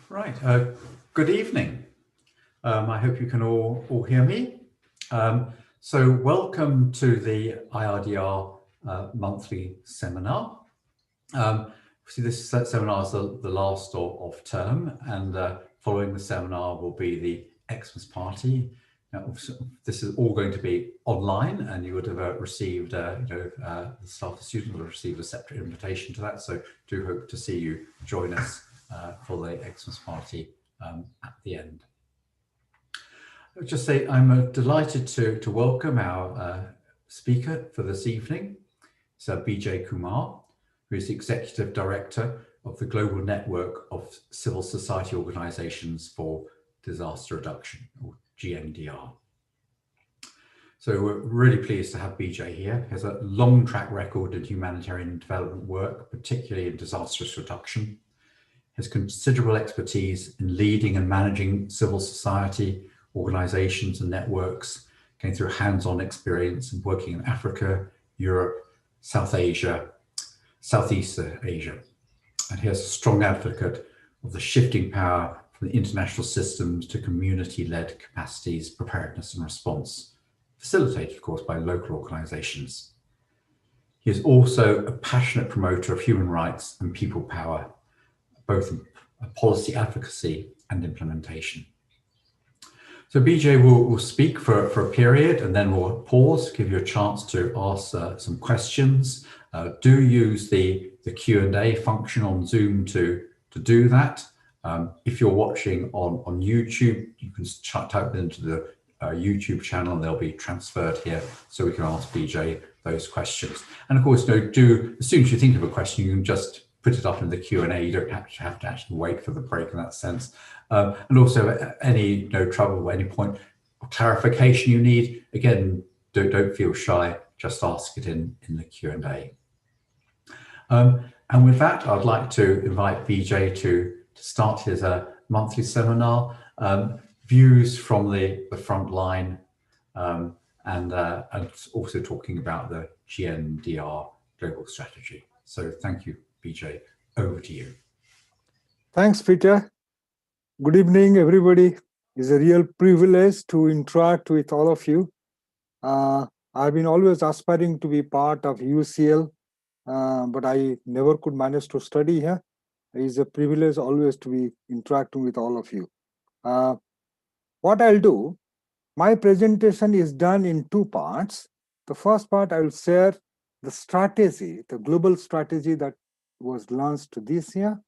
Right. Good evening. I hope you can all hear me. So welcome to the IRDR monthly seminar. See, this seminar is the last of term, and following the seminar will be the Xmas party. Now, this is all going to be online, and you would have received, the staff, the students will have received a separate invitation to that. So do hope to see you join us for the Xmas party at the end. I would just say I'm delighted to welcome our speaker for this evening. It's Bijay Kumar, who is the Executive Director of the Global Network of Civil Society Organizations for Disaster Reduction, or GNDR. So we're really pleased to have Bijay here. He has a long track record in humanitarian development work, particularly in disastrous reduction. He has considerable expertise in leading and managing civil society organizations and networks, going through hands-on experience and working in Africa, Europe, South Asia, Southeast Asia. And he is a strong advocate of the shifting power from the international systems to community-led capacities, preparedness and response, facilitated, of course, by local organizations. He is also a passionate promoter of human rights and people power, both in policy advocacy and implementation. So Bijay will speak for a period, and then we'll pause, give you a chance to ask some questions. Do use the Q&A function on Zoom to do that. If you're watching on YouTube, you can type it into the YouTube channel, and they'll be transferred here, so we can ask Bijay those questions. And of course, as soon as you think of a question, you can just put it up in the Q&A. You don't have to actually wait for the break in that sense. And also, any trouble, any point of clarification you need, again, don't feel shy. Just ask it in the Q&A. And with that, I'd like to invite Bijay to start his monthly seminar, views from the front line, and also talking about the GNDR global strategy. So thank you, Bijay. Over to you. Thanks, Peter. Good evening, everybody. It's a real privilege to interact with all of you. I've been always aspiring to be part of UCL, but I never could manage to study here. It's a privilege always to be interacting with all of you. What I'll do, my presentation is done in two parts. The first part, I will share the strategy, the global strategy that was launched this year,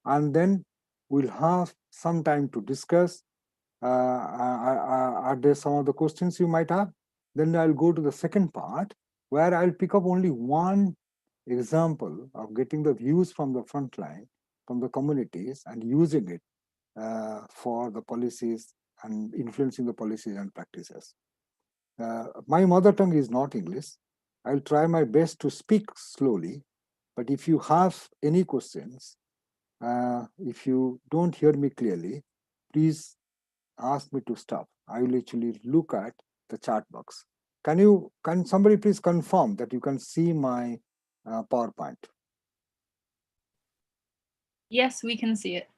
and then we'll have some time to discuss, address some of the questions you might have. Then I'll go to the second part, where I'll pick up only one example of getting the views from the front line, from the communities, and using it for the policies and influencing the policies and practices. My mother tongue is not English. I'll try my best to speak slowly, but if you have any questions, if you don't hear me clearly, please ask me to stop. I will actually look at the chat box. Can somebody please confirm that you can see my PowerPoint? Yes, we can see it.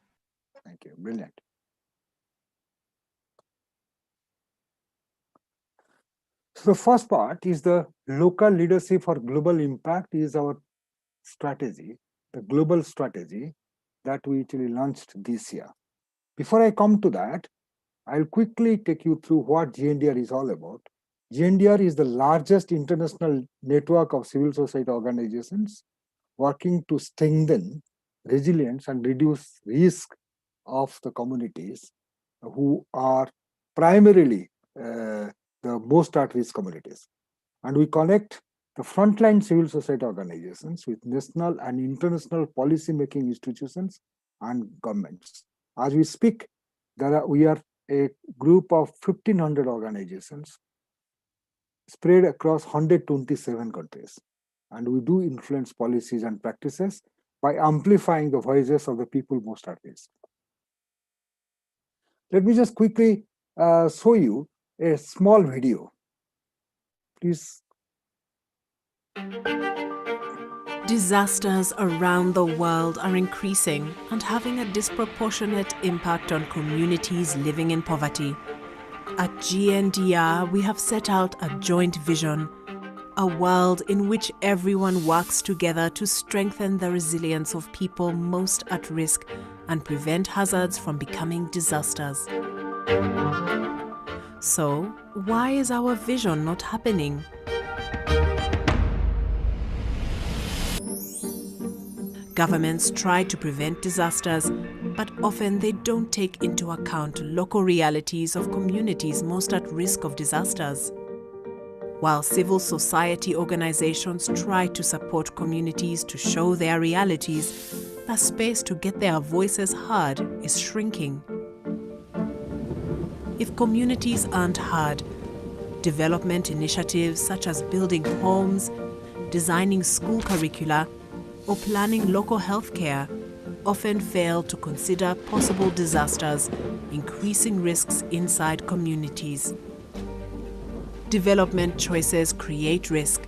Thank you. Brilliant. So the first part is the local leadership for global impact is our strategy, the global strategy that we actually launched this year. Before I come to that, I'll quickly take you through what GNDR is all about. GNDR is the largest international network of civil society organizations working to strengthen resilience and reduce risk of the communities who are primarily the most at-risk communities. And we connect the frontline civil society organizations with national and international policy-making institutions and governments. As we speak, we are a group of 1,500 organizations spread across 127 countries. And we do influence policies and practices by amplifying the voices of the people most at risk. Let me just quickly show you a small video. Please. Disasters around the world are increasing and having a disproportionate impact on communities living in poverty. At GNDR, we have set out a joint vision, a world in which everyone works together to strengthen the resilience of people most at risk and prevent hazards from becoming disasters. So, why is our vision not happening? Governments try to prevent disasters, but often they don't take into account local realities of communities most at risk of disasters. While civil society organizations try to support communities to show their realities, the space to get their voices heard is shrinking. If communities aren't heard, development initiatives such as building homes, designing school curricula, or planning local healthcare often fail to consider possible disasters, increasing risks inside communities. Development choices create risk,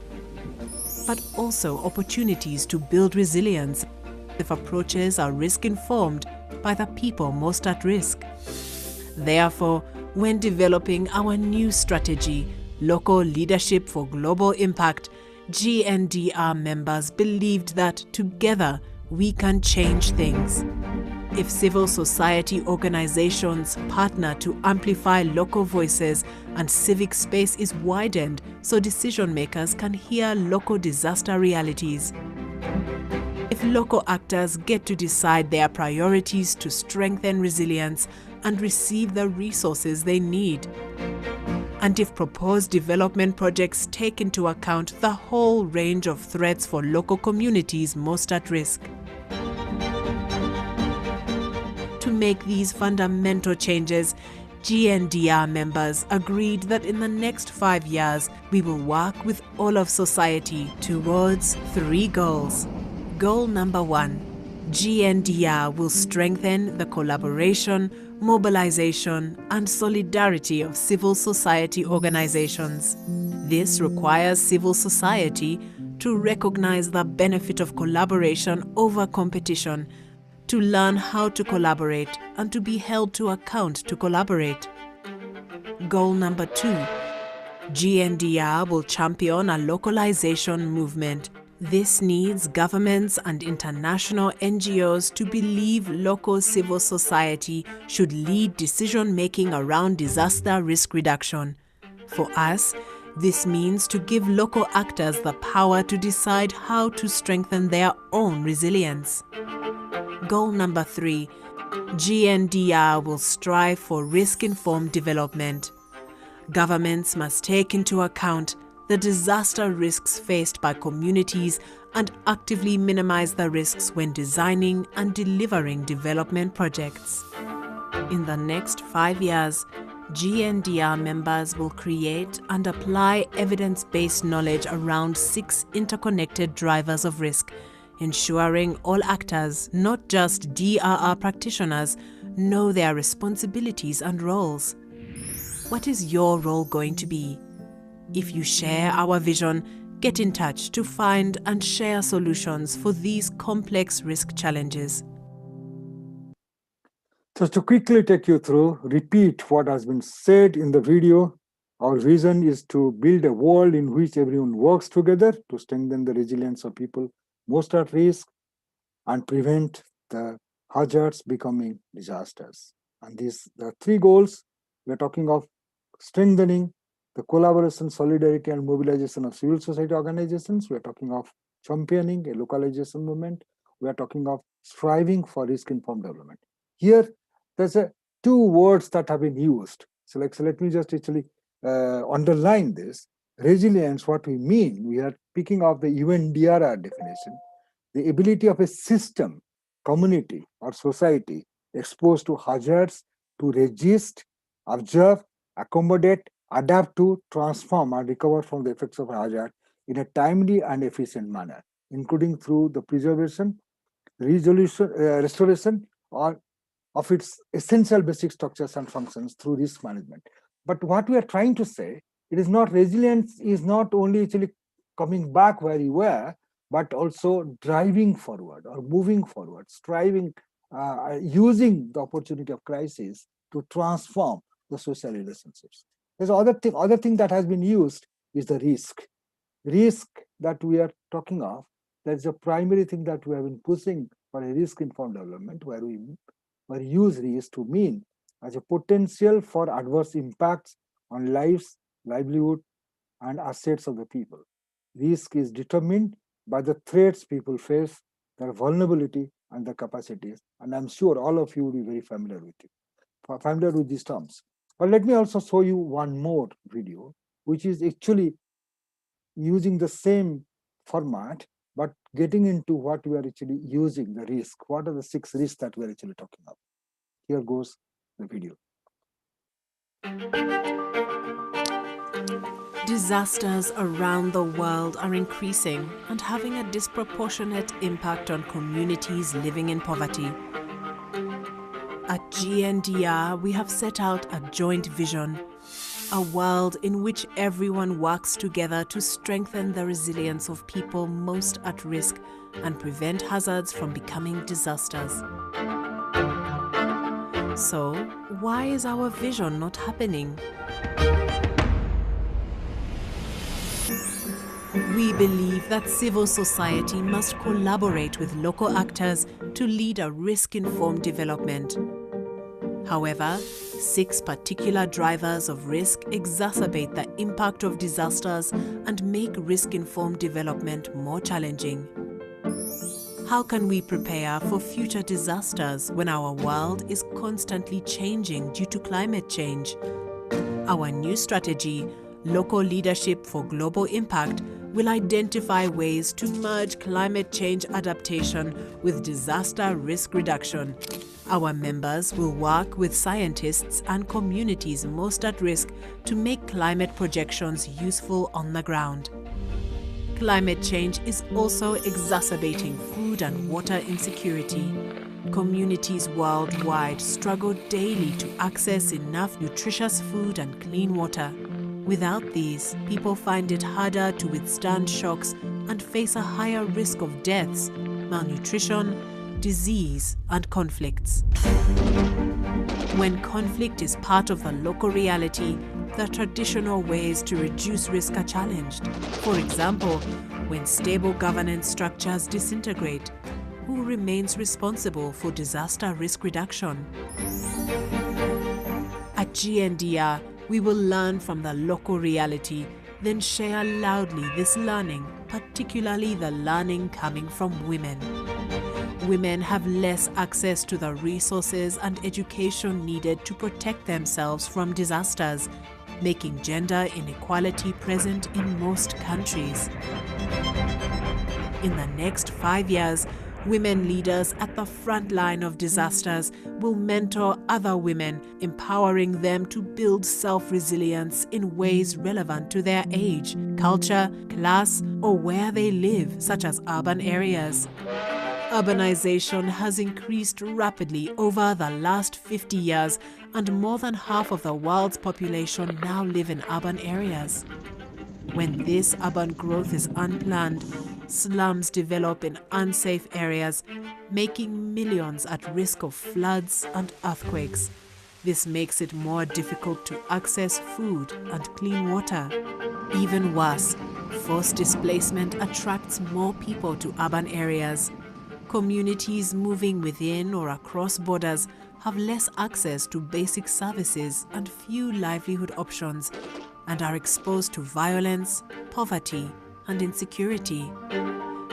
but also opportunities to build resilience if approaches are risk-informed by the people most at risk. Therefore, when developing our new strategy, Local Leadership for Global Impact, GNDR members believed that together we can change things. If civil society organizations partner to amplify local voices and civic space is widened so decision makers can hear local disaster realities. If local actors get to decide their priorities to strengthen resilience and receive the resources they need. And if proposed development projects take into account the whole range of threats for local communities most at risk. To make these fundamental changes, GNDR members agreed that in the next 5 years, we will work with all of society towards 3 goals. Goal number 1, GNDR will strengthen the collaboration, mobilization, and solidarity of civil society organizations. This requires civil society to recognize the benefit of collaboration over competition, to learn how to collaborate, and to be held to account to collaborate. Goal number 2, GNDR will champion a localization movement. This needs governments and international NGOs to believe local civil society should lead decision-making around disaster risk reduction. For us, this means to give local actors the power to decide how to strengthen their own resilience. Goal number 3, GNDR will strive for risk-informed development. Governments must take into account the disaster risks faced by communities and actively minimize the risks when designing and delivering development projects. In the next 5 years, GNDR members will create and apply evidence-based knowledge around 6 interconnected drivers of risk, ensuring all actors, not just DRR practitioners, know their responsibilities and roles. What is your role going to be? If you share our vision, get in touch to find and share solutions for these complex risk challenges. Just to quickly take you through, repeat what has been said in the video. Our vision is to build a world in which everyone works together to strengthen the resilience of people most at risk and prevent the hazards becoming disasters. And these are 3 goals. We're talking of strengthening the collaboration, solidarity, and mobilization of civil society organizations. We're talking of championing a localization movement. We're talking of striving for risk-informed development. Here, there's 2 words that have been used. So let me just actually underline this. Resilience, what we mean, we are picking up the UNDR definition, the ability of a system, community, or society exposed to hazards to resist, observe, accommodate, adapt to, transform, and recover from the effects of hazard in a timely and efficient manner, including through the preservation, restoration, or of its essential basic structures and functions through risk management. But what we are trying to say, it is not resilience is not only actually coming back where you were, but also driving forward or moving forward, striving, using the opportunity of crisis to transform the social relationships. There's other thing that has been used is the risk that we are talking of. That's the primary thing that we have been pushing for a risk-informed development, where we use risk to mean as a potential for adverse impacts on lives, livelihood, and assets of the people. Risk is determined by the threats people face, their vulnerability, and their capacities. And I'm sure all of you will be very familiar with these terms. But let me also show you one more video, which is actually using the same format, but getting into what we are actually using, the risk. What are the 6 risks that we are actually talking about? Here goes the video. Disasters around the world are increasing and having a disproportionate impact on communities living in poverty. At GNDR, we have set out a joint vision, a world in which everyone works together to strengthen the resilience of people most at risk and prevent hazards from becoming disasters. So, why is our vision not happening? We believe that civil society must collaborate with local actors to lead a risk-informed development. However, 6 particular drivers of risk exacerbate the impact of disasters and make risk-informed development more challenging. How can we prepare for future disasters when our world is constantly changing due to climate change? Our new strategy, Local Leadership for Global Impact, will identify ways to merge climate change adaptation with disaster risk reduction. Our members will work with scientists and communities most at risk to make climate projections useful on the ground. Climate change is also exacerbating food and water insecurity. Communities worldwide struggle daily to access enough nutritious food and clean water. Without these, people find it harder to withstand shocks and face a higher risk of deaths, malnutrition, disease, and conflicts. When conflict is part of the local reality, the traditional ways to reduce risk are challenged. For example, when stable governance structures disintegrate, who remains responsible for disaster risk reduction? At GNDR, we will learn from the local reality, then share loudly this learning, particularly the learning coming from women. Women have less access to the resources and education needed to protect themselves from disasters, making gender inequality present in most countries. In the next 5 years, women leaders at the front line of disasters will mentor other women, empowering them to build self-resilience in ways relevant to their age, culture, class, or where they live, such as urban areas. Urbanization has increased rapidly over the last 50 years, and more than half of the world's population now live in urban areas. When this urban growth is unplanned, slums develop in unsafe areas, making millions at risk of floods and earthquakes. This makes it more difficult to access food and clean water. Even worse, forced displacement attracts more people to urban areas. Communities moving within or across borders have less access to basic services and few livelihood options, and are exposed to violence, poverty, and insecurity.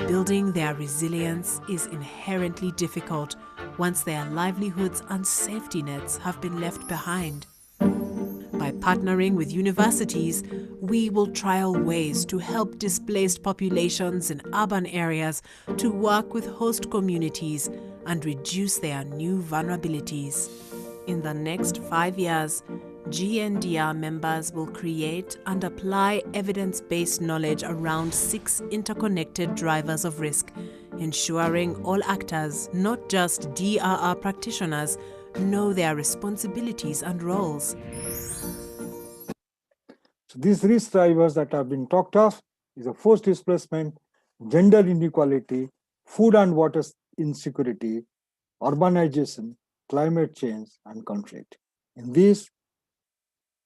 Building their resilience is inherently difficult once their livelihoods and safety nets have been left behind. By partnering with universities, we will trial ways to help displaced populations in urban areas to work with host communities and reduce their new vulnerabilities. In the next 5 years, GNDR members will create and apply evidence-based knowledge around 6 interconnected drivers of risk, ensuring all actors, not just DRR practitioners, know their responsibilities and roles. So these risk drivers that have been talked of is a forced displacement, gender inequality, food and water insecurity, urbanization, climate change, and conflict.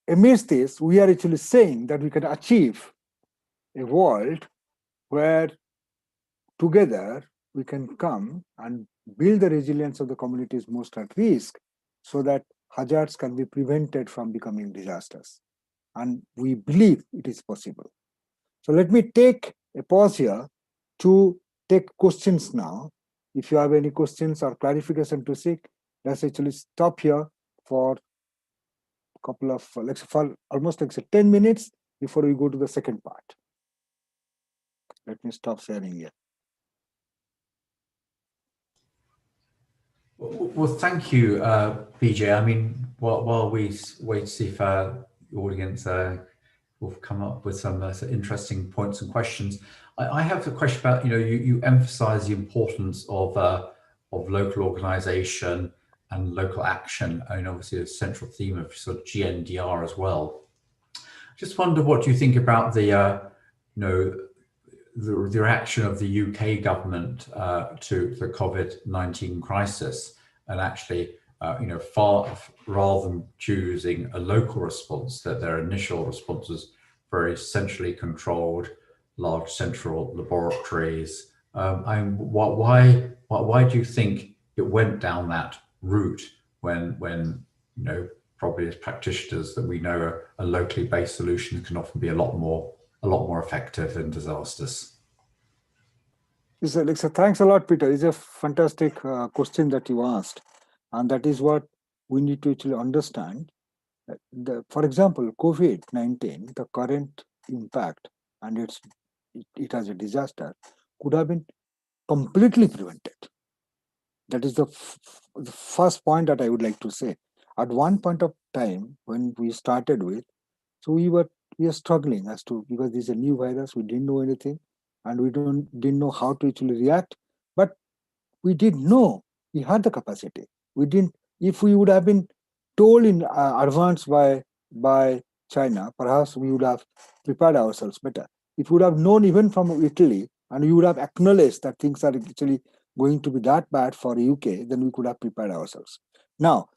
Amidst this, we are actually saying that we can achieve a world where together we can come and build the resilience of the communities most at risk so that hazards can be prevented from becoming disasters. And we believe it is possible. So let me take a pause here to take questions now. If you have any questions or clarification to seek, let's actually stop here for a couple of, for almost like 10 minutes before we go to the second part. Let me stop sharing here. Well, thank you, Bijay. I mean, while we wait to see if the audience will come up with some interesting points and questions, I have a question about, you emphasize the importance of local organization and local action, and obviously a central theme of sort of GNDR as well. Just wonder what you think about the reaction of the UK government to the COVID-19 crisis, and actually, far rather than choosing a local response, that their initial response was very centrally controlled, large central laboratories. Why do you think it went down that route when probably as practitioners that we know a locally based solution can often be a lot more effective in disasters? So thanks a lot, Peter. It's a fantastic question that you asked. And that is what we need to actually understand. For example, COVID-19, the current impact and it as a disaster could have been completely prevented. That is the first point that I would like to say. At one point of time when we started with, so we are struggling as to, because this is a new virus, we didn't know anything, and we didn't know how to actually react. But we did know we had the capacity. We didn't. If we would have been told in advance by China, perhaps we would have prepared ourselves better. If we would have known even from Italy, and we would have acknowledged that things are actually going to be that bad for UK, then we could have prepared ourselves. Now,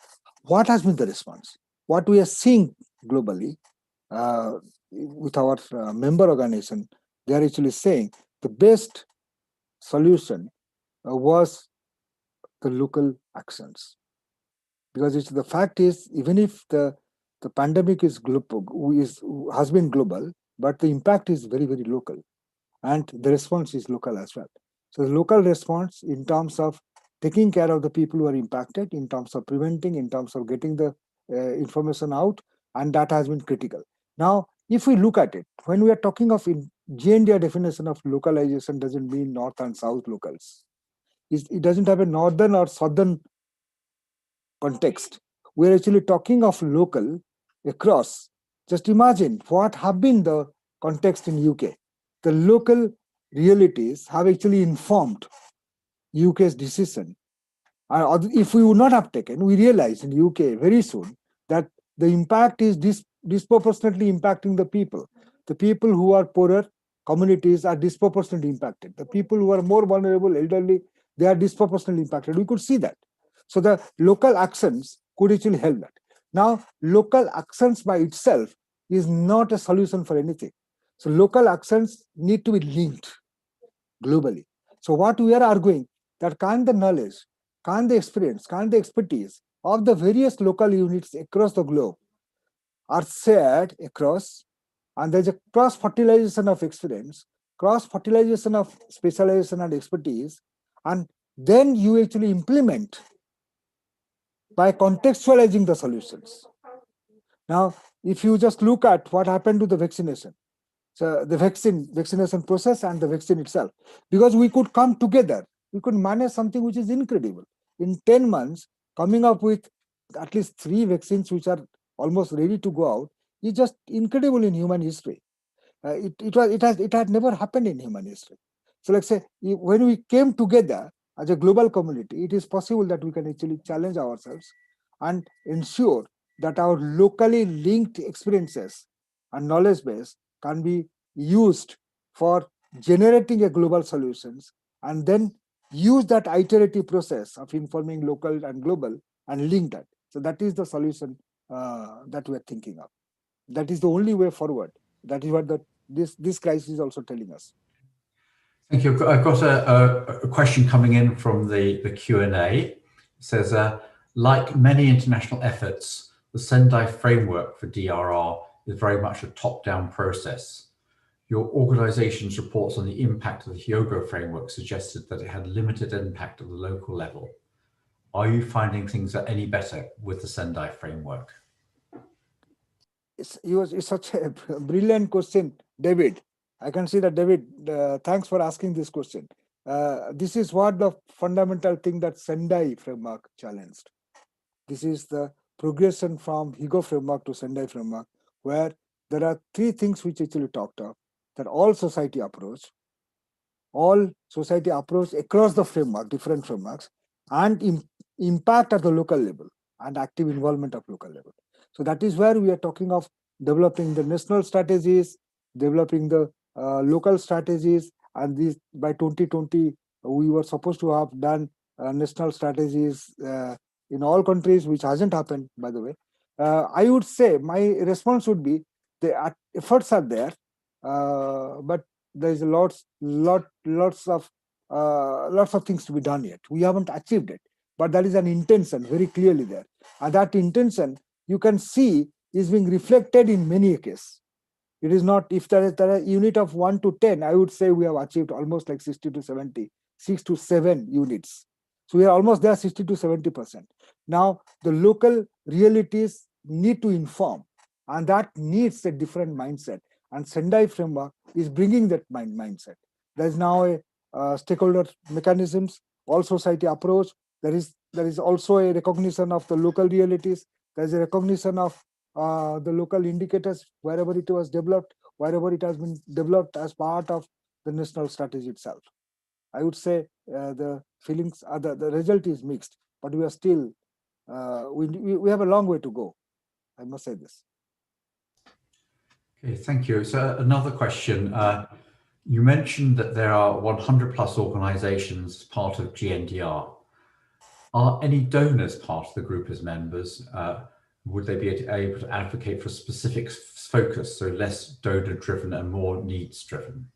what has been the response? What we are seeing globally with our member organization, they are actually saying the best solution was the local actions. Because the fact is, even if the pandemic is global, has been global, but the impact is very, very local. And the response is local as well. So the local response in terms of taking care of the people who are impacted, in terms of preventing, in terms of getting the information out, and that has been critical. Now, if we look at it, when we are talking of GNDR definition of localization doesn't mean north and south locals. It doesn't have a northern or southern context. We're actually talking of local across. Just imagine what have been the context in UK. The local realities have actually informed UK's decision. If we would not have taken, we realized in UK very soon that the impact is disproportionately impacting the people. The people who are poorer communities are disproportionately impacted. The people who are more vulnerable, elderly, they are disproportionately impacted. We could see that. So the local actions could actually help that. Now, local actions by itself is not a solution for anything. So local actions need to be linked globally. So what we are arguing, that can the knowledge, can the experience, can the expertise of the various local units across the globe are shared across, and there's a cross-fertilization of experience, cross-fertilization of specialization and expertise, and then you actually implement by contextualizing the solutions. Now, if you just look at what happened to the vaccination, so the vaccination process and the vaccine itself, because we could come together, we could manage something which is incredible. In 10 months, coming up with at least 3 vaccines which are almost ready to go out is just incredible in human history. It had never happened in human history. So let's say when we came together as a global community, it is possible that we can actually challenge ourselves and ensure that our locally linked experiences and knowledge base can be used for generating a global solutions, and then use that iterative process of informing local and global and link that. So that is the solution that we are thinking of. That is the only way forward. That is what this crisis is also telling us. Thank you. I've got a question coming in from the Q&A. It says, like many international efforts, the Sendai framework for DRR is very much a top-down process. Your organization's reports on the impact of the Hyogo framework suggested that it had limited impact at the local level. Are you finding things are any better with the Sendai framework? It's such a brilliant question, David. I can see that, David, thanks for asking this question. This is what the fundamental thing that Sendai framework challenged. This is the progression from Hyogo framework to Sendai framework, where there are three things which actually talked of, that all society approach across the framework, different frameworks, and impact at the local level and active involvement of local level. So that is where we are talking of developing the national strategies, developing the local strategies, and these by 2020 we were supposed to have done national strategies in all countries, which hasn't happened, by the way. I would say my response would be the efforts are there, but there is lots of things to be done yet. We haven't achieved it, but that is an intention very clearly there, and that intention you can see is being reflected in many cases. It is not, if there is a unit of 1 to 10, I would say we have achieved almost like 60 to 70, 6 to 7 units. So we are almost there, 60 to 70%. Now the local realities need to inform, and that needs a different mindset. And Sendai framework is bringing that mindset. There is now a stakeholder mechanisms, all society approach. There is also a recognition of the local realities. There is a recognition of the local indicators wherever it was developed, wherever it has been developed as part of the national strategy itself. I would say the feelings are the result is mixed, but we are still we have a long way to go. I must say this. Okay, thank you. So another question. You mentioned that there are 100 plus organizations part of GNDR. Are any donors part of the group as members? Would they be able to advocate for a specific focus, so less donor-driven and more needs-driven?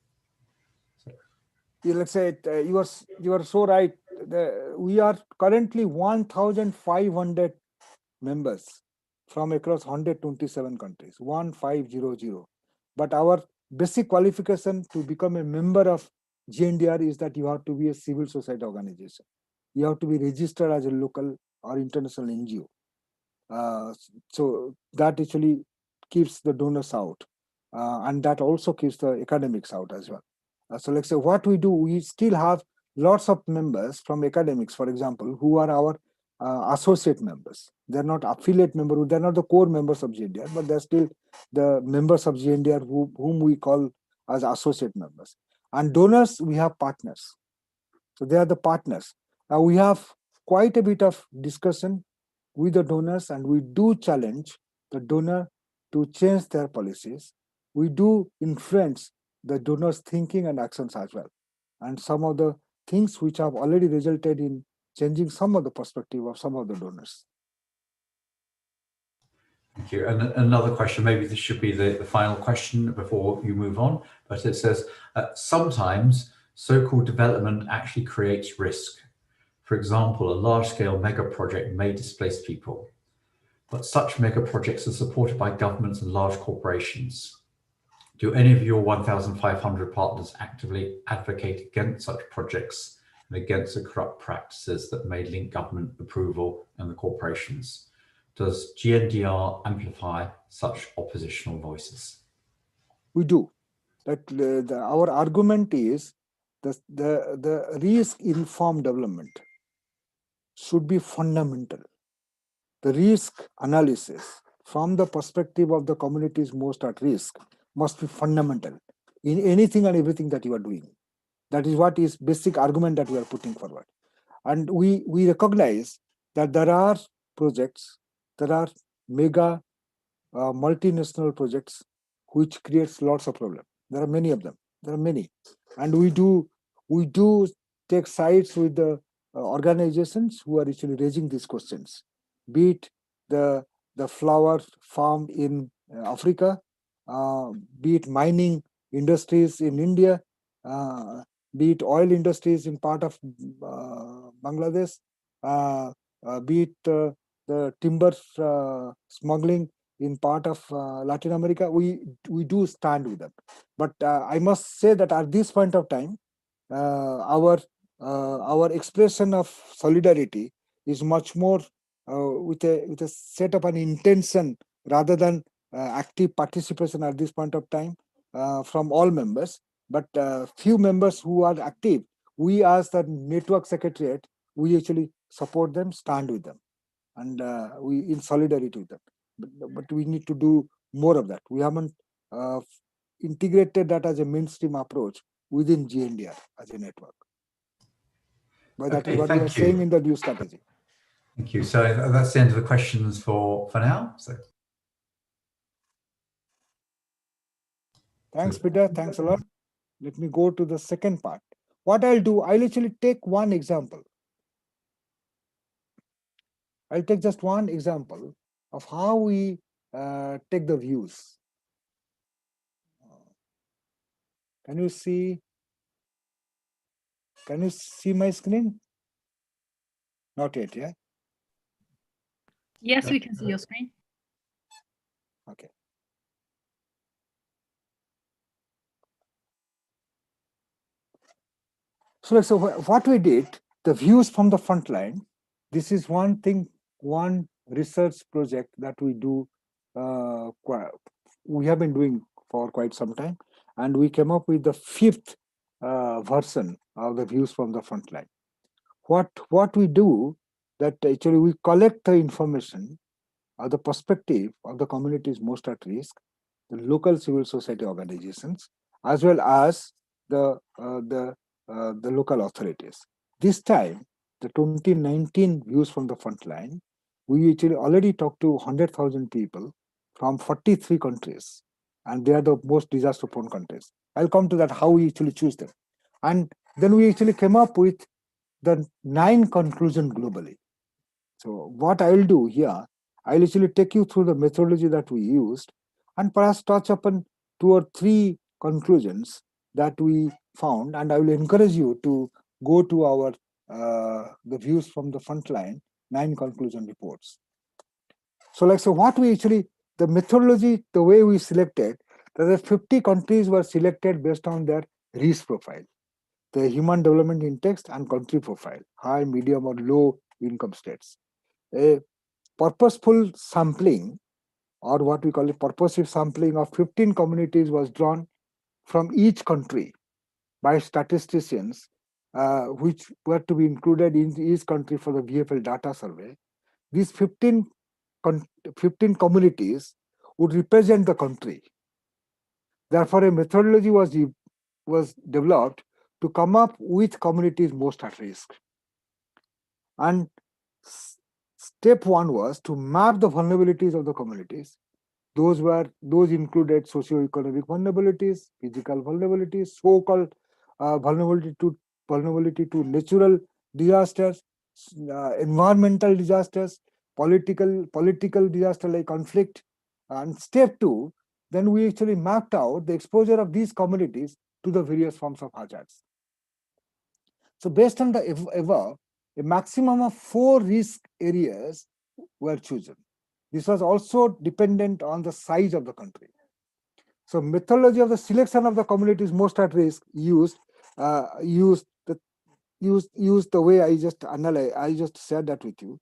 Let's say you are so right. We are currently 1,500 members from across 127 countries, 1500. But our basic qualification to become a member of GNDR is that you have to be a civil society organization. You have to be registered as a local or international NGO. So that actually keeps the donors out, and that also keeps the academics out as well. So let's say what we do, we still have lots of members from academics, for example, who are our associate members. They're not affiliate members, they're not the core members of GNDR, but they're still the members of GNDR whom we call as associate members. And donors, we have partners. So they are the partners. Now we have quite a bit of discussion with the donors, and we do challenge the donor to change their policies. We do influence the donors' thinking and actions as well. And some of the things which have already resulted in changing some of the perspective of some of the donors. Thank you. And another question, maybe this should be the final question before you move on, but it says, sometimes so-called development actually creates risk. For example, a large-scale mega project may displace people, but such mega projects are supported by governments and large corporations. Do any of your 1,500 partners actively advocate against such projects and against the corrupt practices that may link government approval and the corporations? Does GNDR amplify such oppositional voices? We do. Our argument is the risk-informed development should be fundamental. The risk analysis from the perspective of the communities most at risk must be fundamental in anything and everything that you are doing. That is what is basic argument that we are putting forward. And we recognize that there are projects, there are mega multinational projects which creates lots of problems. There are many of them. There are many. And we do take sides with the organizations who are actually raising these questions, be it the flower farm in Africa, be it mining industries in India, uh, be it oil industries in part of Bangladesh, be it the timber smuggling in part of Latin America. We do stand with them. But I must say that at this point of time, our expression of solidarity is much more with a set of an intention rather than active participation at this point of time from all members. But few members who are active, we as the network secretariat, we actually support them, stand with them, and we in solidarity with them. But we need to do more of that. We haven't uh, integrated that as a mainstream approach within GNDR as a network. But that is Okay, what we are thank saying you. in the new strategy. Thank you. So that's the end of the questions for now. So Thanks, Peter. Thanks a lot. Let me go to the second part. What I'll do, I'll actually take one example. I'll take just one example of how we take the views. Can you see? Can you see my screen? Not yet, yeah? Yes, we can see your screen. Okay. So what we did, the views from the front line, this is one thing, one research project that we do, we have been doing for quite some time, and we came up with the fifth version of the views from the front line. What we do, that actually we collect the information or the perspective of the communities most at risk, the local civil society organizations, as well as the local authorities. This time, the 2019 views from the front line, we actually already talked to 100,000 people from 43 countries, and they are the most disaster-prone countries. I'll come to that, how we actually choose them. And then we actually came up with the 9 conclusions globally. So what I will do here, I'll actually take you through the methodology that we used and perhaps touch upon 2 or 3 conclusions that we found, and I will encourage you to go to our the views from the frontline 9 conclusion reports. So what we actually, the methodology, the way we selected, the 50 countries were selected based on their risk profile, the human development index and country profile, high, medium or low income states. A purposeful sampling, or what we call a purposive sampling of 15 communities, was drawn from each country by statisticians, which were to be included in each country for the VFL data survey. These 15 communities would represent the country. Therefore, a methodology was developed to come up with communities most at risk. And step 1 was to map the vulnerabilities of the communities. Those included socioeconomic vulnerabilities, physical vulnerabilities, so-called vulnerability to natural disasters, environmental disasters, political disaster like conflict. And step 2, then we actually mapped out the exposure of these communities to the various forms of hazards. So based on the above, a maximum of 4 risk areas were chosen. This was also dependent on the size of the country. So methodology of the selection of the communities most at risk used the way I just shared that with you.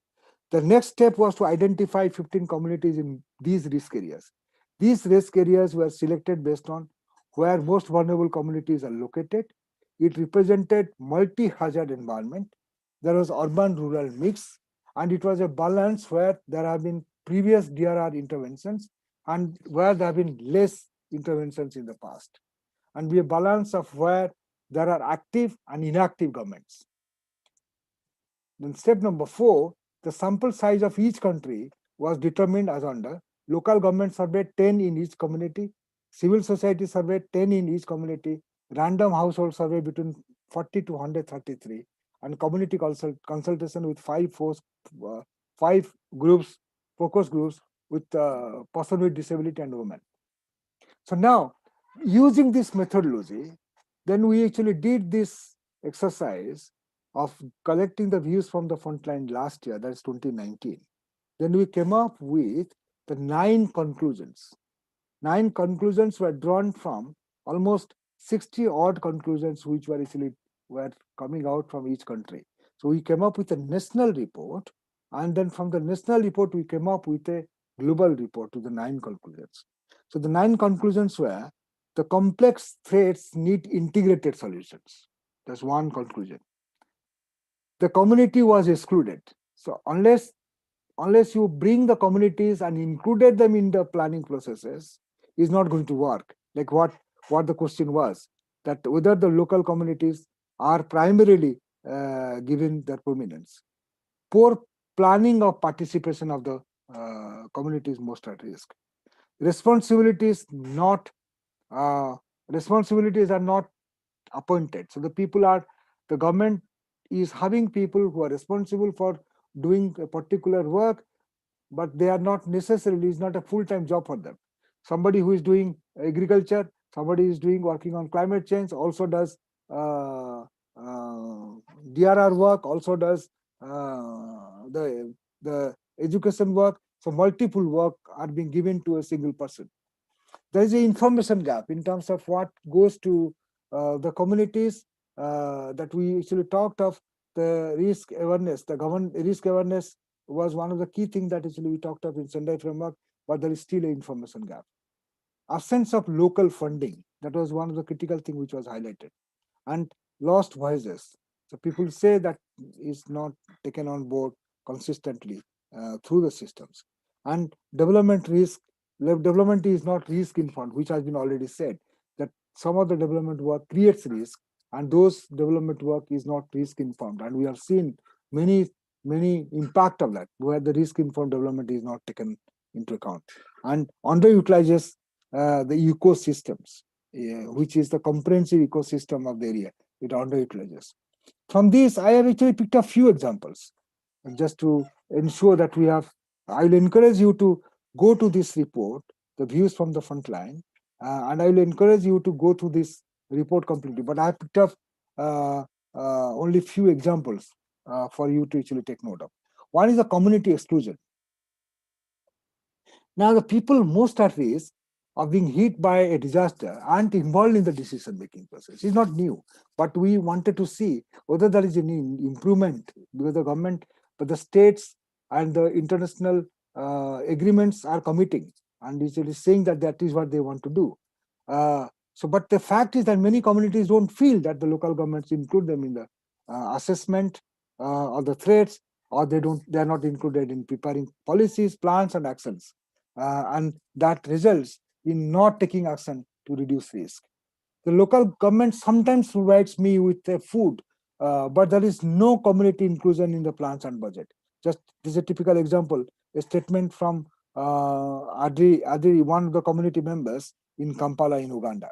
The next step was to identify 15 communities in these risk areas. These risk areas were selected based on where most vulnerable communities are located. It represented multi-hazard environment. There was urban-rural mix, and it was a balance where there have been previous DRR interventions and where there have been less interventions in the past, and be a balance of where there are active and inactive governments. Then step number 4, the sample size of each country was determined as under: local government surveyed 10 in each community, civil society surveyed 10 in each community, random household survey between 40 to 133, and community consultation with five groups, focus groups with person with disability and women. So now, using this methodology, then we actually did this exercise of collecting the views from the frontline last year, that's 2019. Then we came up with the 9 conclusions. 9 conclusions were drawn from almost 60 odd conclusions which were actually were coming out from each country. So we came up with a national report, and then from the national report we came up with a global report to the 9 conclusions. So the 9 conclusions were the complex threats need integrated solutions. That's one conclusion. The community was excluded. So unless you bring the communities and included them in the planning processes, is not going to work. Like what the question was, that whether the local communities are primarily given their prominence. Poor planning of participation of the communities most at risk. Responsibilities are not appointed. So the government is having people who are responsible for doing a particular work, but they are not necessarily, it's not a full-time job for them. Somebody who is doing agriculture, somebody is working on climate change, also does DRR work, also does the education work. So multiple work are being given to a single person. There is an information gap in terms of what goes to the communities that we actually talked of. The risk awareness, the government risk awareness was one of the key things that actually we talked of in Sendai framework, but there is still an information gap. Absence of local funding, that was one of the critical things which was highlighted. And lost voices. So people say that is not taken on board consistently through the systems. And development is not risk informed, which has been already said, that some of the development work creates risk, and those development work is not risk informed. And we have seen many impact of that, where the risk informed development is not taken into account. And underutilizes the ecosystems, which is the comprehensive ecosystem of the area. It underutilizes. From this, I have actually picked a few examples just to ensure that we have. I will encourage you to go to this report, the views from the frontline, and I will encourage you to go through this report completely. But I have picked up only few examples for you to actually take note of. One is the community exclusion. Now, the people most at risk of being hit by a disaster aren't involved in the decision-making process. It's not new, but we wanted to see whether there is any improvement, because the government, but the states and the international agreements are committing, and it is saying that that is what they want to do. But the fact is that many communities don't feel that the local governments include them in the assessment of the threats, or they are not included in preparing policies, plans, and actions. And that results in not taking action to reduce risk. The local government sometimes provides me with food, but there is no community inclusion in the plans and budget. Just this is a typical example, a statement from Adri, one of the community members in Kampala in Uganda.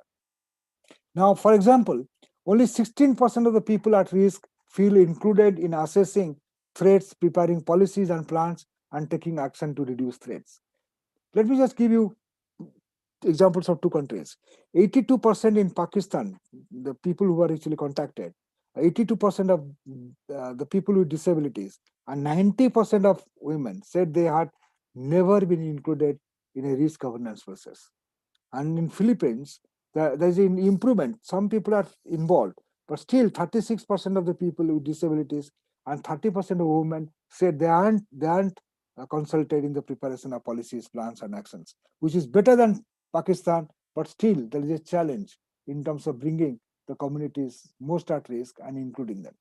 Now, for example, only 16% of the people at risk feel included in assessing threats, preparing policies and plans, and taking action to reduce threats. Let me just give you examples of 2 countries. 82% in Pakistan, the people who were actually contacted, 82% of the people with disabilities, and 90% of women said they had never been included in a risk governance process. And in Philippines, there's an improvement. Some people are involved, but still 36% of the people with disabilities and 30% of women said they aren't consulted in the preparation of policies, plans, and actions, which is better than Pakistan, but still there is a challenge in terms of bringing the communities most at risk and including them.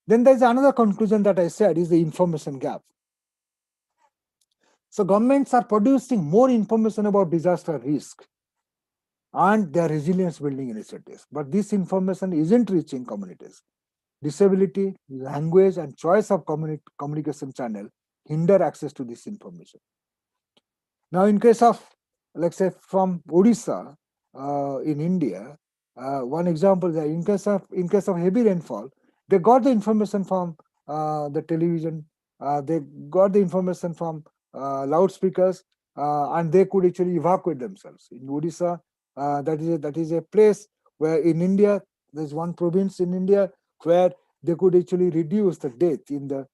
Then there's another conclusion that I said is the information gap. So governments are producing more information about disaster risk and their resilience building initiatives, but this information isn't reaching communities. Disability, language, and choice of communication channel hinder access to this information. Now, in case of, let's say, from Odisha in India, One example, that in case of heavy rainfall, they got the information from the television, they got the information from loudspeakers, and they could actually evacuate themselves. In Odisha, that is a place where in India, there's one province in India where they could actually reduce the death in the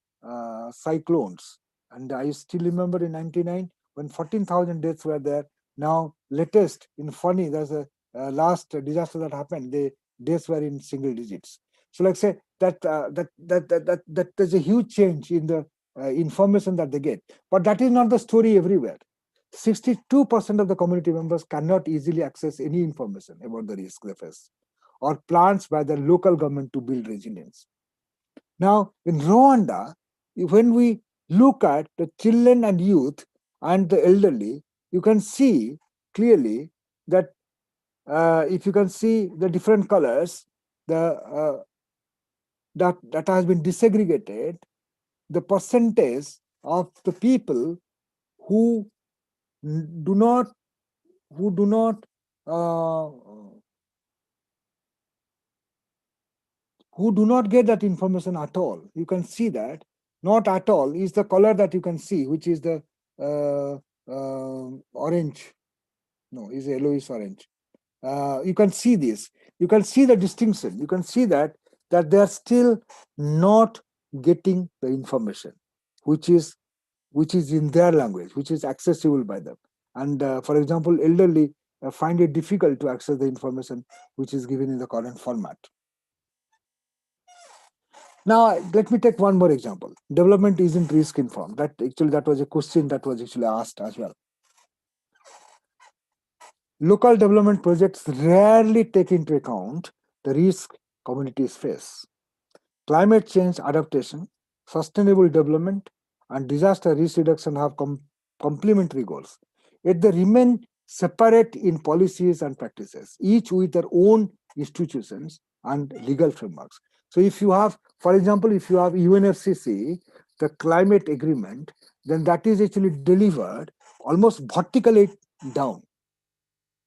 cyclones. And I still remember in '99 when 14,000 deaths were there. Now, latest in Fani, there's a last disaster that happened, the deaths were in single digits. So, like say that there's a huge change in the information that they get. But that is not the story everywhere. 62% of the community members cannot easily access any information about the risk they face or plans by the local government to build resilience. Now, in Rwanda, when we look at the children and youth and the elderly, you can see clearly that if you can see the different colors, that has been disaggregated, the percentage of the people who do not who do not uh, who do not get that information at all. You can see that not at all is the color that you can see, which is the orange. No, is yellowish orange. You can see this. You can see the distinction. You can see that they are still not getting the information, which is in their language, which is accessible by them. And for example, elderly find it difficult to access the information which is given in the current format. Now, let me take one more example. Development isn't risk informed. That was a question that was actually asked as well. Local development projects rarely take into account the risk communities face. Climate change adaptation, sustainable development, and disaster risk reduction have complementary goals. Yet they remain separate in policies and practices, each with their own institutions and legal frameworks. So if you have, for example, if you have UNFCCC, the climate agreement, then that is actually delivered almost vertically down.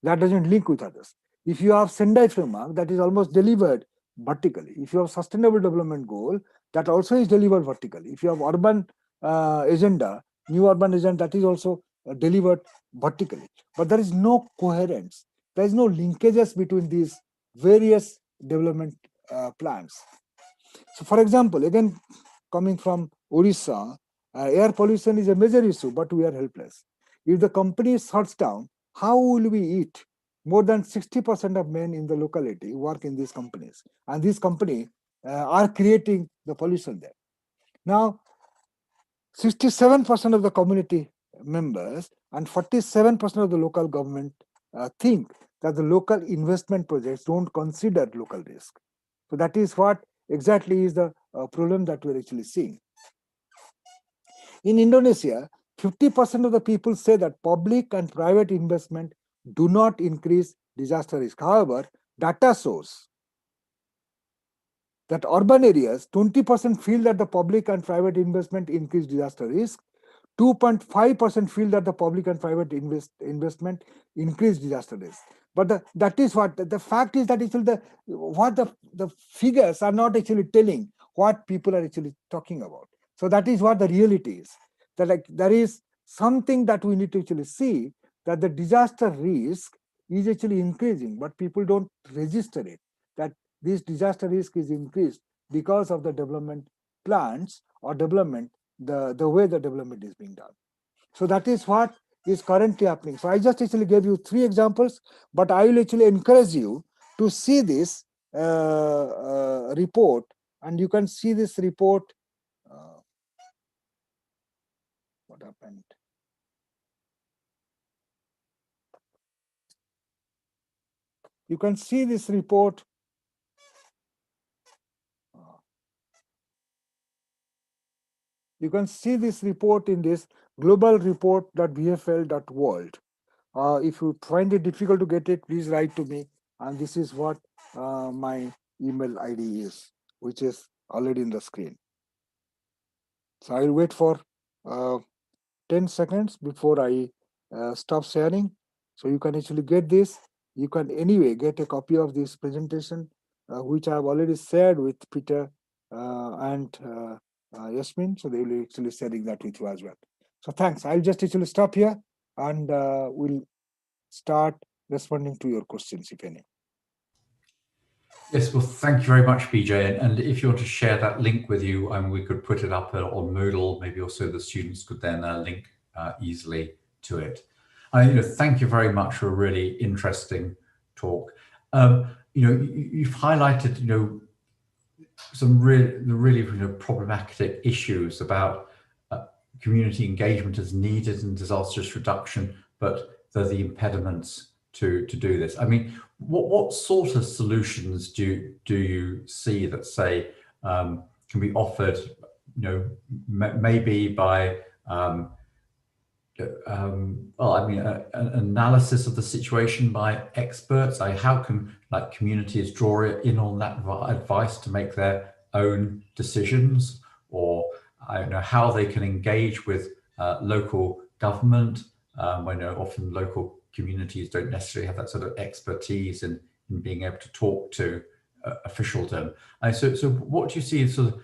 That doesn't link with others. If you have Sendai framework, that is almost delivered vertically. If you have sustainable development goal, that also is delivered vertically. If you have urban agenda, new urban agenda, that is also delivered vertically. But there is no coherence. There is no linkages between these various development plans. So, for example, again, coming from Orissa, air pollution is a major issue, but we are helpless. If the company shuts down, how will we eat? More than 60% of men in the locality work in these companies, and these companies are creating the pollution there. Now, 67% of the community members and 47% of the local government think that the local investment projects don't consider local risk. So that is what exactly is the problem that we're actually seeing. In Indonesia, 50% of the people say that public and private investment do not increase disaster risk. However, data shows that urban areas, 20% feel that the public and private investment increase disaster risk. 2.5% feel that the public and private investment increase disaster risk. But that is what the fact is, that actually the figures are not actually telling what people are actually talking about. So that is what the reality is. That like there is something that we need to actually see, that the disaster risk is actually increasing, but people don't register it. That this disaster risk is increased because of the development plans or development, the way the development is being done. So that is what is currently happening. So I just actually gave you 3 examples, but I will actually encourage you to see this report, and you can see this report. What happened? You can see this report. You can see this report in this global report.bfl.world. If you find it difficult to get it, please write to me. And this is what my email ID is, which is already in the screen. So I will wait for 10 seconds before I stop sharing. So you can actually get this. You can anyway get a copy of this presentation, which I have already shared with Peter and Yasmin. So they will be actually sharing that with you as well. So thanks. I'll just actually stop here and we'll start responding to your questions, if any. Yes, well, thank you very much, Bijay. And if you want to share that link with you, we could put it up on Moodle, maybe also the students could then link easily to it. Thank you very much for a really interesting talk. You've highlighted, some really problematic issues about community engagement as needed in disaster risk reduction, but the impediments to do this. I mean, what sort of solutions do you see that say can be offered? Maybe by an analysis of the situation by experts. How can communities draw in on that advice to make their own decisions, or I don't know how they can engage with local government. I know often local communities don't necessarily have that sort of expertise in being able to talk to officialdom. So what do you see as sort of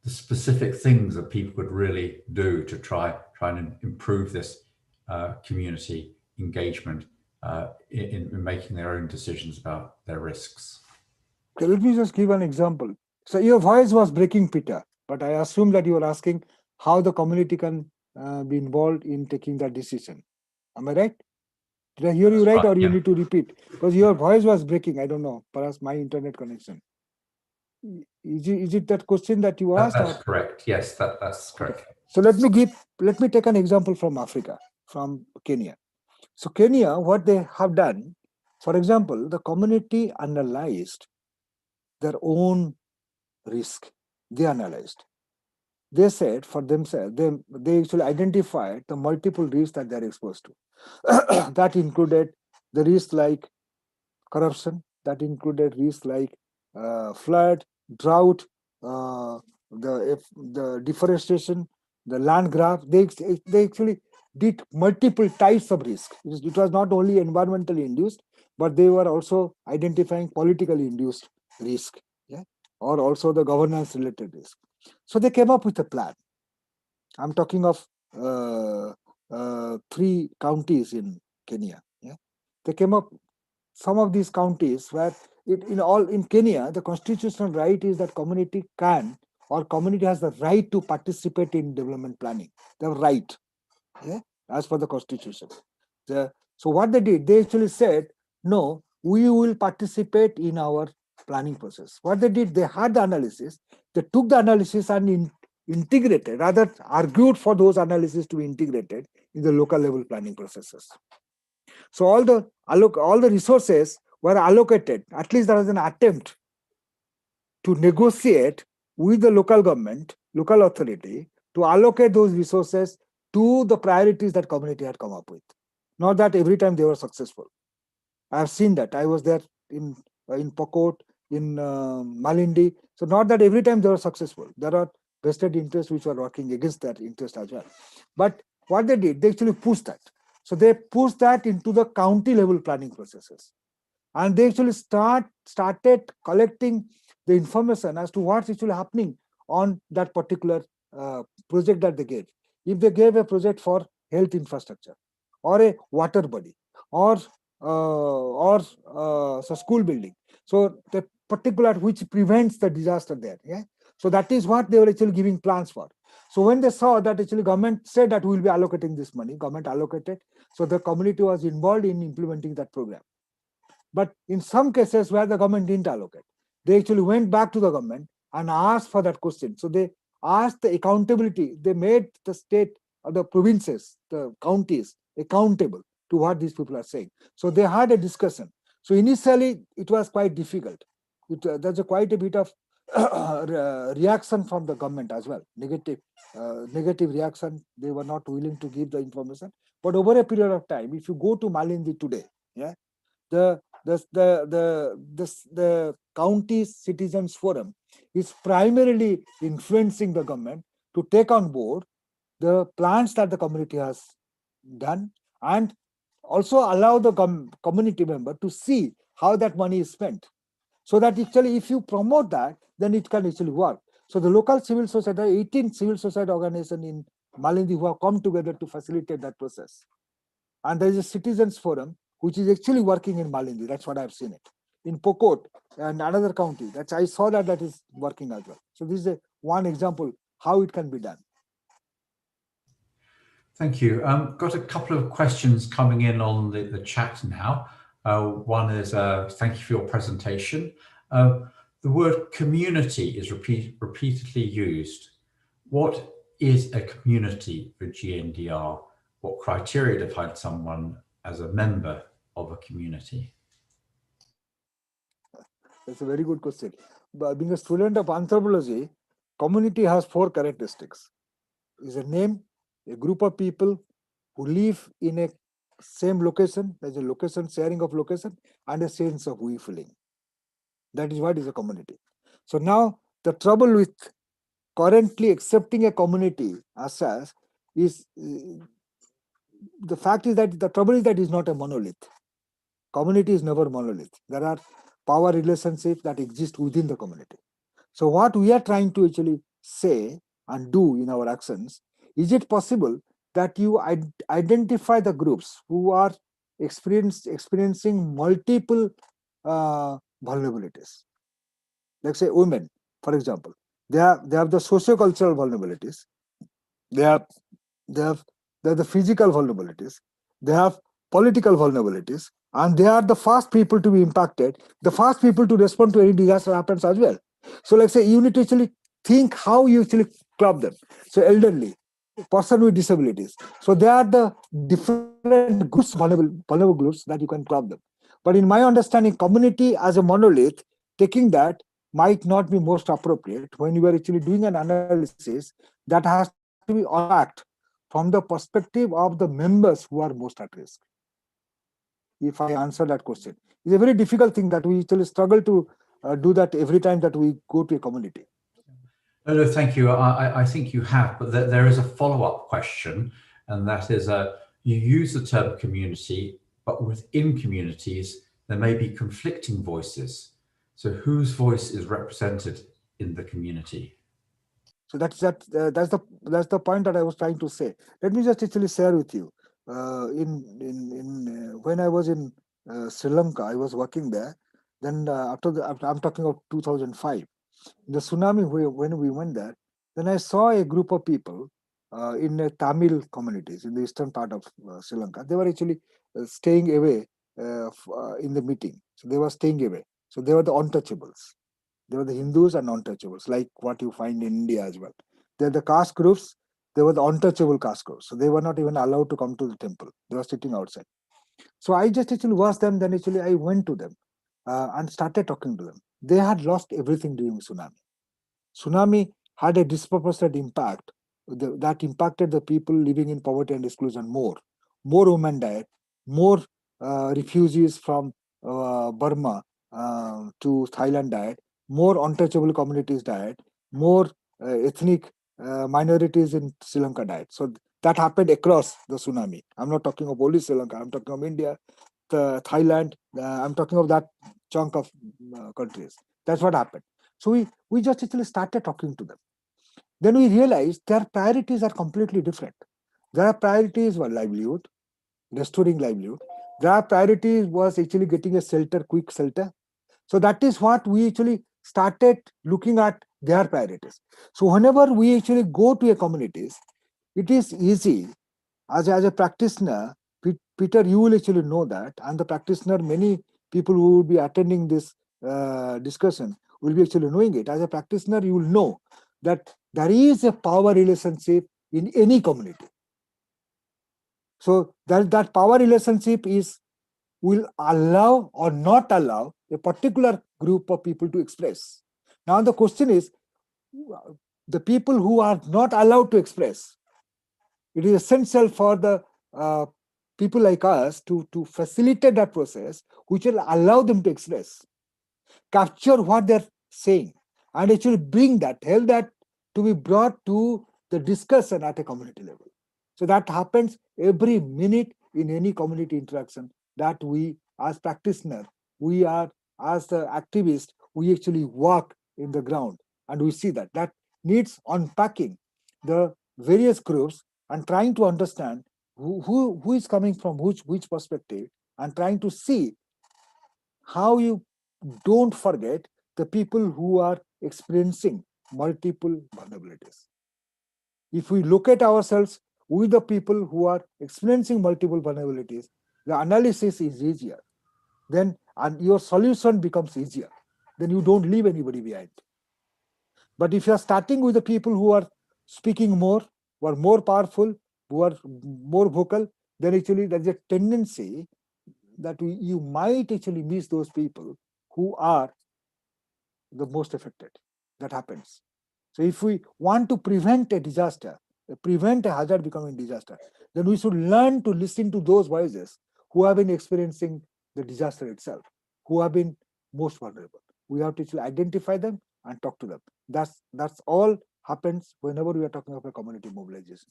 the specific things that people could really do to try and improve this community engagement in making their own decisions about their risks? Okay, let me just give an example. So your voice was breaking, Peter, but I assume that you were asking how the community can be involved in taking that decision. Am I right? Did I hear you right, or you need to repeat? Because your voice was breaking. I don't know, perhaps my internet connection. Is it that question that you asked? That's correct. Yes, that's correct. Okay. So let me take an example from Africa, from Kenya. So Kenya, what they have done, for example, the community analyzed their own risk. They analyzed. They said for themselves, they actually identified the multiple risks that they're exposed to. That included the risks like corruption, that included risks like flood, drought, the deforestation, the land grab. They actually did multiple types of risk. It was not only environmentally induced, but they were also identifying politically induced risk, or also the governance related risk. So they came up with a plan. I'm talking of 3 counties in Kenya. They came up. Some of these counties where in Kenya, the constitutional right is that community can, or community has the right to participate in development planning. They have right, as per the constitution. So what they did, they actually said, no, we will participate in our planning process. What they did, they had the analysis, they took the analysis and integrated, rather argued for those analyses to be integrated in the local level planning processes. So all the resources were allocated. At least there was an attempt to negotiate with the local government, local authority, to allocate those resources to the priorities that community had come up with. Not that every time they were successful. I have seen that. I was there in Pokot, in Malindi. So not that every time they were successful. There are vested interests which were working against that interest as well. But what they did, they actually pushed that. So they pushed that into the county level planning processes. And they actually started collecting the information as to what's actually happening on that particular project that they gave. If they gave a project for health infrastructure, or a water body, or school building, so the particular which prevents the disaster there, so that is what they were actually giving plans for. So when they saw that actually government said that we will be allocating this money, government allocated, so the community was involved in implementing that program. But in some cases where the government didn't allocate, they actually went back to the government and asked for that question. So they asked the accountability. They made the state, or the provinces, the counties accountable to what these people are saying. So they had a discussion. So initially it was quite difficult. There's quite a bit of reaction from the government as well, negative reaction. They were not willing to give the information. But over a period of time, if you go to Malindi today, the county citizens forum is primarily influencing the government to take on board the plans that the community has done, and also allow the community member to see how that money is spent. So that actually, if you promote that, then it can actually work. So the local civil society, 18 civil society organizations in Malindi who have come together to facilitate that process. And there is a citizens forum which is actually working in Malindi. That's what I've seen it. In Pokot and another county, that's I saw that is working as well. So this is one example how it can be done. Thank you. Got a couple of questions coming in on the chat now. One is, thank you for your presentation. The word community is repeatedly used. What is a community for GNDR? What criteria define someone as a member of a community? That's a very good question. But being a student of anthropology, community has 4 characteristics. Is a name, a group of people who live in a same location, there's a location, sharing of location, and a sense of we feeling. That is what is a community. So now the trouble with currently accepting a community as such is, the fact is that the trouble is that is not a monolith. Community is never monolith. There are power relationships that exist within the community. So what we are trying to actually say and do in our actions, is it possible that you identify the groups who are experiencing multiple vulnerabilities? Like say women, for example, they have the socio-cultural vulnerabilities, they have the physical vulnerabilities, they have political vulnerabilities, and they are the first people to be impacted, the first people to respond to any disaster happens as well. So like say you need to actually think how you actually club them. So elderly, person with disabilities. So they are the different groups, vulnerable groups that you can club them. But in my understanding, community as a monolith, taking that might not be most appropriate when you are actually doing an analysis that has to be unpacked from the perspective of the members who are most at risk. If I answer that question, it's a very difficult thing that we actually struggle to do that every time that we go to a community. No, thank you. I think you have, but there is a follow-up question, and that is, you use the term community, but within communities, there may be conflicting voices. So whose voice is represented in the community? So that's the point that I was trying to say. Let me just actually share with you. When I was in Sri Lanka, I was working there. Then after I'm talking of 2005, the tsunami when we went there, then I saw a group of people in Tamil communities in the eastern part of Sri Lanka. They were actually staying away in the meeting. So they were staying away. So they were the untouchables. They were the Hindus and untouchables, like what you find in India as well. They're the caste groups. They were the untouchable caste groups. So they were not even allowed to come to the temple. They were sitting outside. So I just actually watched them. Then actually I went to them and started talking to them. They had lost everything during tsunami. Tsunami had a disproportionate impact that impacted the people living in poverty and exclusion more. More women died, more refugees from Burma to Thailand died, more untouchable communities died, more ethnic minorities in Sri Lanka died. So that happened across the tsunami. I'm not talking of only Sri Lanka, I'm talking of India, Thailand, I'm talking of that chunk of countries. That's what happened. So we just actually started talking to them. Then we realized their priorities are completely different. Their priorities were livelihood, restoring livelihood. Their priorities was actually getting a shelter, quick shelter. So that is what we actually started looking at their priorities. So whenever we actually go to a communities, it is easy as a practitioner. Peter, you will actually know that, and the practitioner, many people who will be attending this discussion will be actually knowing it. As a practitioner, you will know that there is a power relationship in any community. So that power relationship will allow or not allow a particular group of people to express. Now the question is, the people who are not allowed to express, it is essential for the people like us to facilitate that process, which will allow them to express, capture what they're saying, and actually help that to be brought to the discussion at a community level. So that happens every minute, in any community interaction that we, as practitioner, we are, as the activist, we actually walk in the ground, and we see that. That needs unpacking the various groups and trying to understand who is coming from which perspective, and trying to see how you don't forget the people who are experiencing multiple vulnerabilities. If we look at ourselves with the people who are experiencing multiple vulnerabilities, the analysis is easier. Then and your solution becomes easier. Then you don't leave anybody behind. But if you are starting with the people who are speaking more, who are more powerful, who are more vocal, then actually there's a tendency that you might actually miss those people who are the most affected. That happens. So if we want to prevent a disaster, prevent a hazard becoming disaster, then we should learn to listen to those voices who have been experiencing the disaster itself, who have been most vulnerable. We have to actually identify them and talk to them. That's all happens whenever we are talking about community mobilization.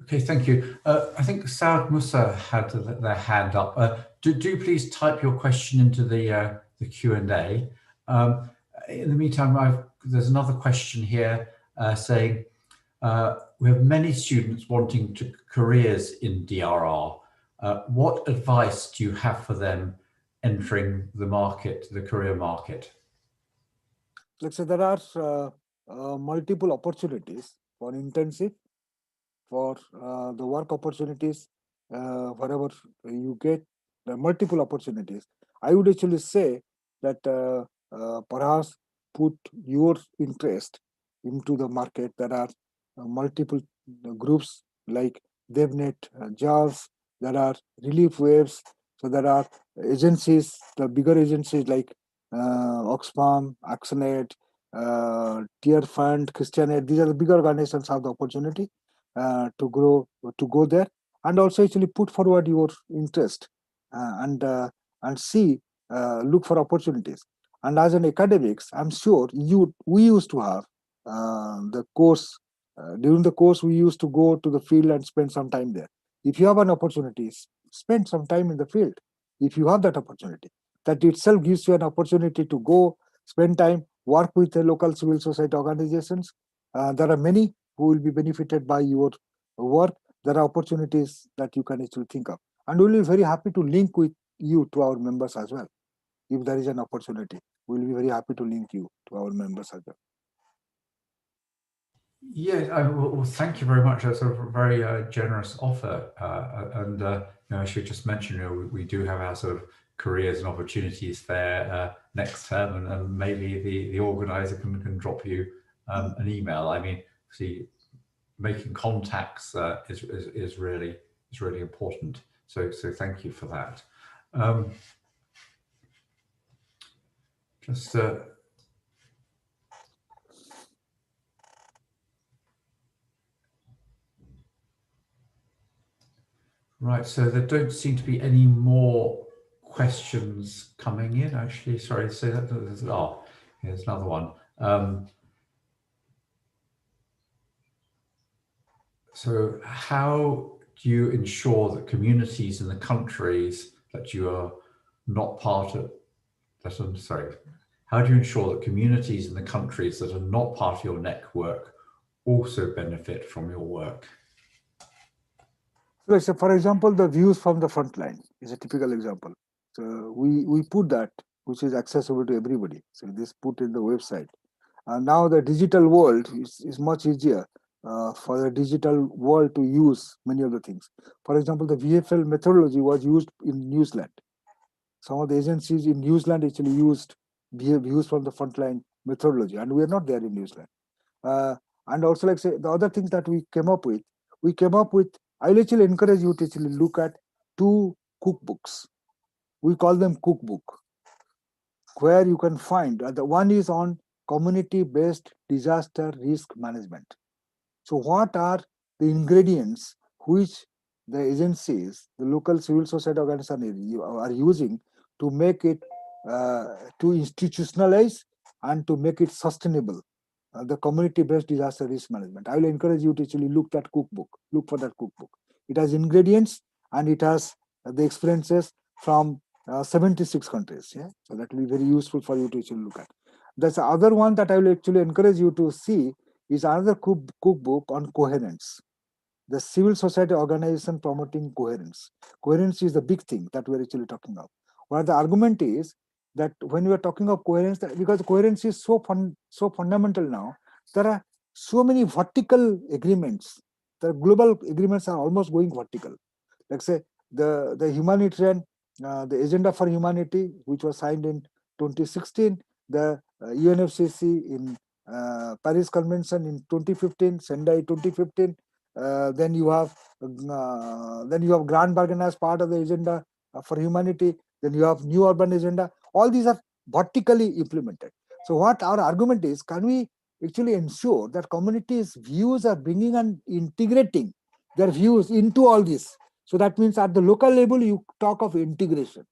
Okay, thank you. I think Saad Musa had their hand up. Do please type your question into the Q&A. In the meantime, there's another question here saying, we have many students wanting to careers in DRR. What advice do you have for them entering the market, the career market? Let's say there are multiple opportunities for internship, for the work opportunities, wherever you get the multiple opportunities. I would actually say that perhaps put your interest into the market. There are multiple groups like DevNet, JAWS, there are relief waves, so there are agencies, the bigger agencies like Oxfam, Axonet, Tier Fund, Christianet. These are the bigger organizations have the opportunity to go there, and also actually put forward your interest and see, look for opportunities. And as an academics, I'm sure we used to have the course. During the course, we used to go to the field and spend some time there. If you have an opportunity, spend some time in the field. If you have that opportunity, that itself gives you an opportunity to go spend time, work with the local civil society organizations. There are many who will be benefited by your work. There are opportunities that you can actually think of, and we'll be very happy to link with you to our members as well. If there is an opportunity, we'll be very happy to link you to our members as well. Yeah, well, thank you very much. That's a very generous offer. And I should just mention, we do have our sort of careers and opportunities there next term, and maybe the organizer can drop you an email. I mean, see, making contacts is really important. So thank you for that. Right, so there don't seem to be any more questions coming in, actually. Sorry, say that. Oh, here's another one. So how do you ensure that communities in the countries that you are not part of, how do you ensure that communities in the countries that are not part of your network also benefit from your work? So, for example, the views from the Frontline is a typical example. So we put that, which is accessible to everybody. So this put in the website. And now the digital world is much easier for the digital world to use many of the things. For example, the VFL methodology was used in New Zealand. Some of the agencies in New Zealand actually used views from the Frontline methodology, and we are not there in New Zealand. And also, like say, the other things that we came up with, I'll actually encourage you to actually look at 2 cookbooks. We call them cookbook, where you can find, the one is on community-based disaster risk management. So what are the ingredients which the agencies, the local civil society organizations are using to make it, to institutionalize and to make it sustainable, the community-based disaster risk management. I will encourage you to actually look for that cookbook. It has ingredients and it has the experiences from 76 countries. Yeah, so that will be very useful for you to actually look at. That's the other one that I will actually encourage you to see is another cookbook on coherence. The civil society organization promoting coherence. Coherence is the big thing that we're actually talking about. Where the argument is that when we are talking of coherence, because coherence is so fundamental now, there are so many vertical agreements. The global agreements are almost going vertical. Like say the humanitarian, the agenda for humanity, which was signed in 2016, the UNFCCC in Paris Convention in 2015, Sendai 2015. Then you have Grand Bargain as part of the agenda for humanity. Then you have New Urban Agenda. All these are vertically implemented. So what our argument is, can we actually ensure that communities' views are bringing and integrating their views into all this? So that means at the local level, you talk of integration,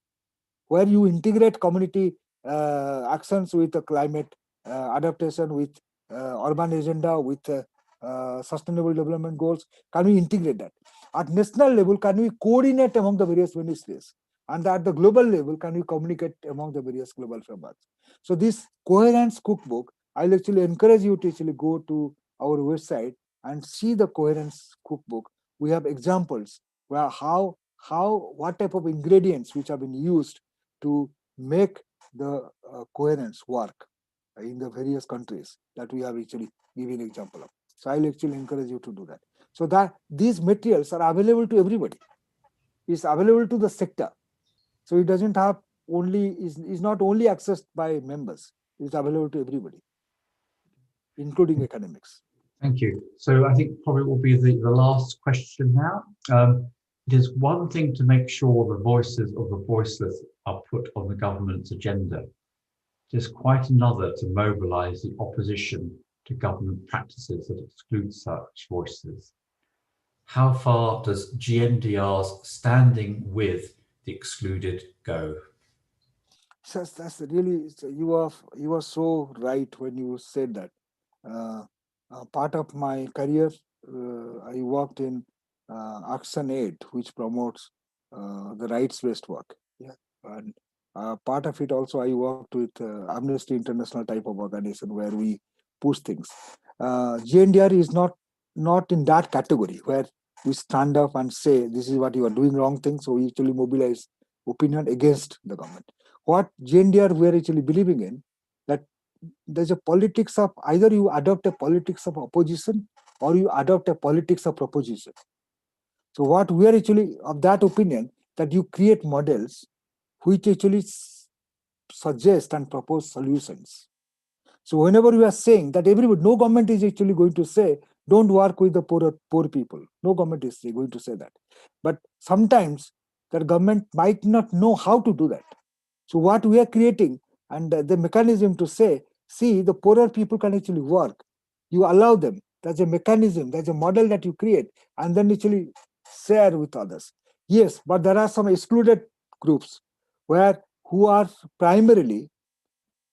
where you integrate community actions with the climate adaptation, with urban agenda, with sustainable development goals. Can we integrate that? At national level, can we coordinate among the various ministries? And at the global level, can we communicate among the various global frameworks? So this coherence cookbook, I'll actually encourage you to actually go to our website and see the coherence cookbook. We have examples where what type of ingredients which have been used to make the coherence work in the various countries that we have actually given example of. So I'll actually encourage you to do that. So that these materials are available to everybody. It's available to the sector. So it doesn't have only, is not only accessed by members, it's available to everybody, including academics. Thank you. So I think probably will be the last question now. It is one thing to make sure the voices of the voiceless are put on the government's agenda. It is quite another to mobilize the opposition to government practices that exclude such voices. How far does GNDR's standing with the excluded go? So that's really, you are so right when you said that. Part of my career, I worked in Action Aid, which promotes the rights-based work. Yeah, and part of it also I worked with Amnesty International type of organization where we push things. GNDR is not in that category where we stand up and say this is what you are doing wrong thing. So we actually mobilize opinion against the government. What GNDR we are actually believing in, that there's a politics of either you adopt a politics of opposition or you adopt a politics of proposition. So what we are actually of that opinion, that you create models which actually suggest and propose solutions. So whenever we are saying that everybody, no government is actually going to say, don't work with the poor people. No government is going to say that. But sometimes the government might not know how to do that. So what we are creating and the mechanism to say, see, the poorer people can actually work. You allow them. That's a mechanism. That's a model that you create and then actually share with others. Yes, but there are some excluded groups who are primarily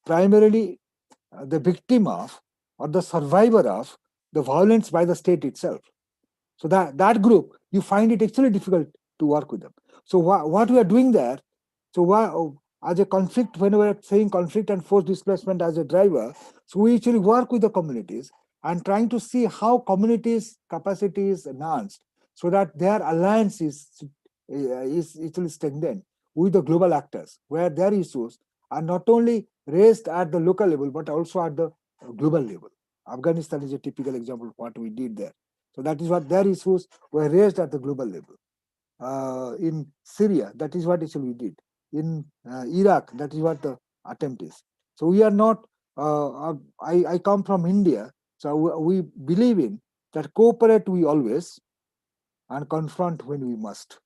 the victim of or the survivor of the violence by the state itself. So that group, you find it actually difficult to work with them. So what we are doing there, so as a conflict, when we are saying conflict and forced displacement as a driver, so we actually work with the communities and trying to see how communities' capacity is enhanced so that their alliance is actually strengthened with the global actors, where their issues are not only raised at the local level, but also at the global level. Afghanistan is a typical example of what we did there. So that is what their issues were raised at the global level. In Syria, that is what actually we did. In Iraq, that is what the attempt is. So we are not, I come from India, so we believe in that cooperate we always and confront when we must.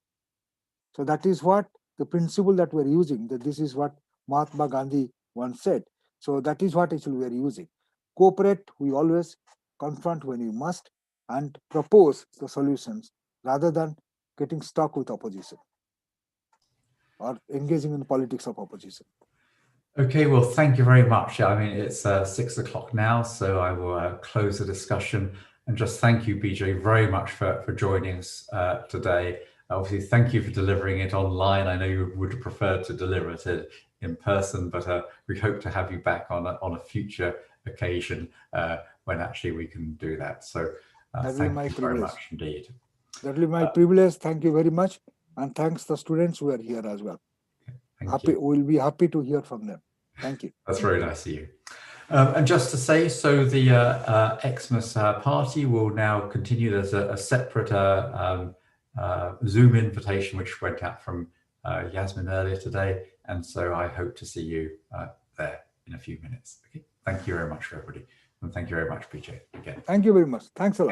So that is what the principle that we're using, that this is what Mahatma Gandhi once said. So that is what actually we are using. Cooperate we always, confront when we must, and propose the solutions rather than getting stuck with opposition or engaging in politics of opposition. Okay, well, thank you very much. I mean, it's 6 o'clock now, so I will close the discussion. And just thank you, Bijay, very much for joining us today. Obviously, thank you for delivering it online. I know you would have preferred to deliver it in person, but we hope to have you back on a future occasion when actually we can do that. So thank you very much indeed. That will be my privilege. Thank you very much. And thanks the students who are here as well. We'll be happy to hear from them. Thank you. That's very nice of you. And just to say, so the Xmas party will now continue. There's a separate Zoom invitation which went out from Yasmin earlier today. And so I hope to see you there in a few minutes. Okay. Thank you very much, everybody. And thank you very much, Bijay, again. Thank you very much. Thanks a lot.